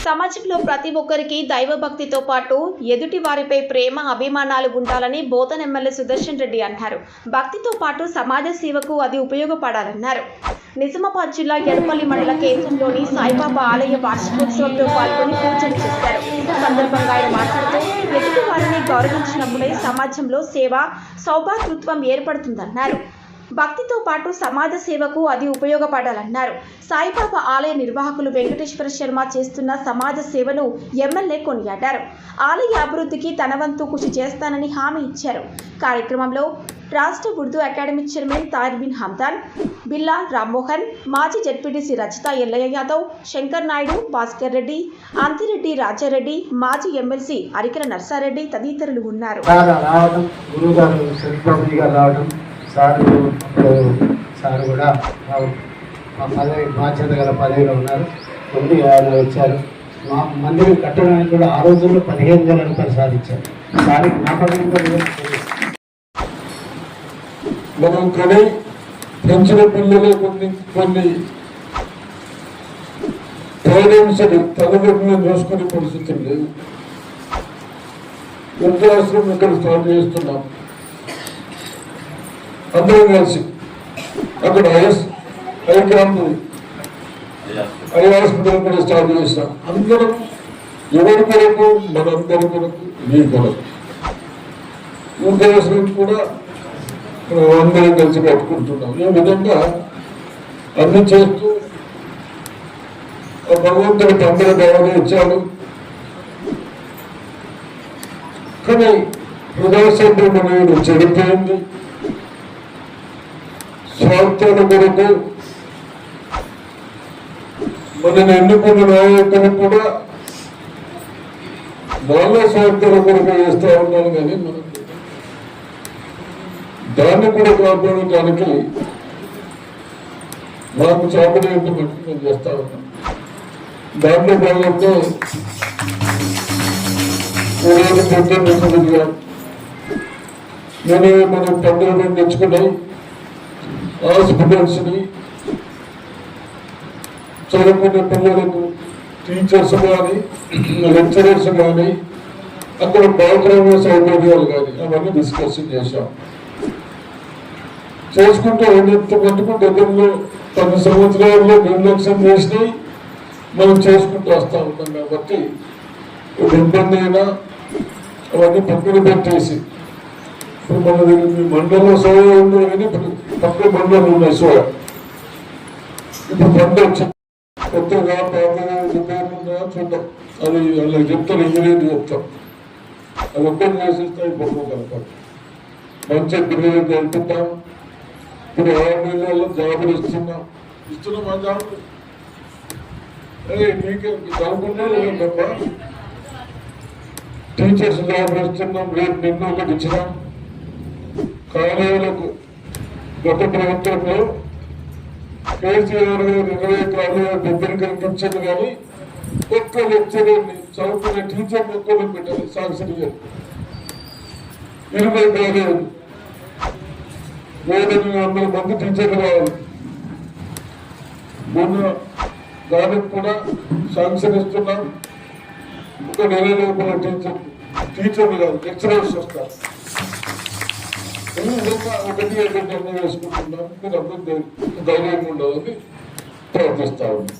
సమాజంలో ప్రతి ఒక్కరికి దైవభక్తితో పాటు ఎదుటి వారిపై ప్రేమ అభిమానాలు ఉండాలని బోధన్ ఎమ్మెల్యే సుదర్శన్ రెడ్డి అన్నారు. భక్తితో పాటు సమాజ సేవకు అది ఉపయోగపడాలన్నారు. నిజామాబాద్ జిల్లా ఎడపల్లి మండల కేంద్రంలోని సాయిబాబా ఆలయ వార్షికోత్సవంలో పాల్గొని పూజలు చేశారు. సందర్భంగా ఆయన మాట్లాడుతూ ఎదుటి వారిని గౌరవించినప్పుడే సమాజంలో సేవ సౌభాతృత్వం ఏర్పడుతుందన్నారు. భక్తితో పాటు సమాజ సేవకు అది ఉపయోగపడాలన్నారు. సాయిబాబా ఆలయ నిర్వాహకులు వెంకటేశ్వర శర్మ చేస్తున్న సమాజ సేవను ఎమ్మెల్యే కొనియాడారు. ఆలయ అభివృద్ధికి తన వంతు కృషి చేస్తానని హామీ ఇచ్చారు. కార్యక్రమంలో రాష్ట్ర ఉర్దూ అకాడమీ చైర్మన్ తాహిర్ బిన్ హమ్దాన్, బిల్లా రామ్మోహన్, మాజీ జెడ్పీటీసీ రచిత ఎల్లయ్య యాదవ్, శంకర్ నాయుడు, భాస్కర్ రెడ్డి, అంతిరెడ్డి రాజారెడ్డి, మాజీ ఎమ్మెల్సీ అరికల నర్సారెడ్డి తదితరులు ఉన్నారు. సార్ కూడా పదవి బాధ్యత గల పదవిలో ఉన్నారు. కొన్ని ఆయన వచ్చారు. మా మందిరం కట్టడానికి కూడా ఆ రోజుల్లో 15,000 రూపాయలు సాధించారు. సారి మనం కానీ పెంచిన పిల్లలు కొన్ని పేరెంట్స్ తల్లిదండ్రులను చూసుకునే పరిస్థితులు లేవు. వృద్ధాశ్రమం ఇక్కడ స్టార్ట్ చేస్తున్నాం. అందరం కలిసి అక్కడ ఐ హాస్పిటల్ కూడా స్టార్ట్ చేస్తాం. అందరం ఎవరి కొరకు, మనందరి కొరకు, మీ కొరకు. వృద్ధాశ్రమం కూడా అందరం కలిసి పెట్టుకుంటున్నాం. ఈ విధంగా అన్ని చేస్తూ భగవంతుడు పండుగ దేవత ఇచ్చాడు. కానీ ప్రజాస్వామ్యం అనేది చెడిపోయింది. స్వార్థాల కొరకు మనని ఎన్నుకున్న నాయకులు కూడా వాళ్ళ స్వార్థాల కొరకు వేస్తూ ఉన్నాను. కానీ మనకు దాన్ని కూడా కాపాడటానికి మాకు చాపడేంటి మట్టి మేము చేస్తా ఉన్నాం. దాంట్లో భాగంగా పొద్దున్నగా నేను మనం పండుగ తెచ్చుకున్నాం. హాస్పిటల్స్ని చదువుకునే పిల్లలకు టీచర్స్ కానీ లెక్చరర్స్ కానీ అక్కడ బాత్రూమ్ సౌకర్యాలు కానీ అవన్నీ డిస్కషన్ చేశాం. చేసుకుంటూ ఎంత మటుకు దగ్గరలో 10 సంవత్సరాల్లో నిర్లక్ష్యం చేసినాయి మనం చేసుకుంటూ వస్తూ ఉంటాం. కాబట్టి ఒక ఇబ్బంది అయినా అవన్నీ పక్కన పెట్టేసి ఇప్పుడు మన దగ్గర మండలంలో సోయా ఉంది. కానీ ఇప్పుడు పక్క మండలం ఉన్నాయి సోయా. ఇప్పుడు పంట వచ్చి కొత్తగా పాతగా ఉందా చూద్దాం. అది వాళ్ళకి చెప్తాను, ఇంజనీర్ చెప్తాం. అది ఒక్కటి చేసేస్తే అయిపోతాం. మంచి పిల్లలు కలుపుతాం. ఇప్పుడు 6 నెలల్లో జాబులు ఇస్తున్నాం ఆ జాబులు. మీకే చదువుకున్నా తప్ప టీచర్స్ జాబులు ఇస్తున్నాం. రేపు నిన్న ఒకటి ఇచ్చినాం. కార్యాలకు గత ప్రభుత్వంలో కేసీఆర్ గారు 20 కార్యాలయాలు దగ్గర కనిపించదు. కానీ ఒక్క లెక్చరర్ని చదువుకునే టీచర్ ఒక్కరు పెట్టారు. సాక్షి గారు 20 కార్యాలు 700 మంది టీచర్లు కావాలి. మొన్న దానికి కూడా శాంక్షన్ ఇస్తున్నాం. ఒక నెల లోపల టీచర్లు కాదు లెక్చరర్స్ వస్తారు. ఒకటి నిర్ణయం వేసుకుంటున్నాం. మీరు అందరూ ధైర్యంగా ఉండదని ప్రవర్తిస్తా ఉంది.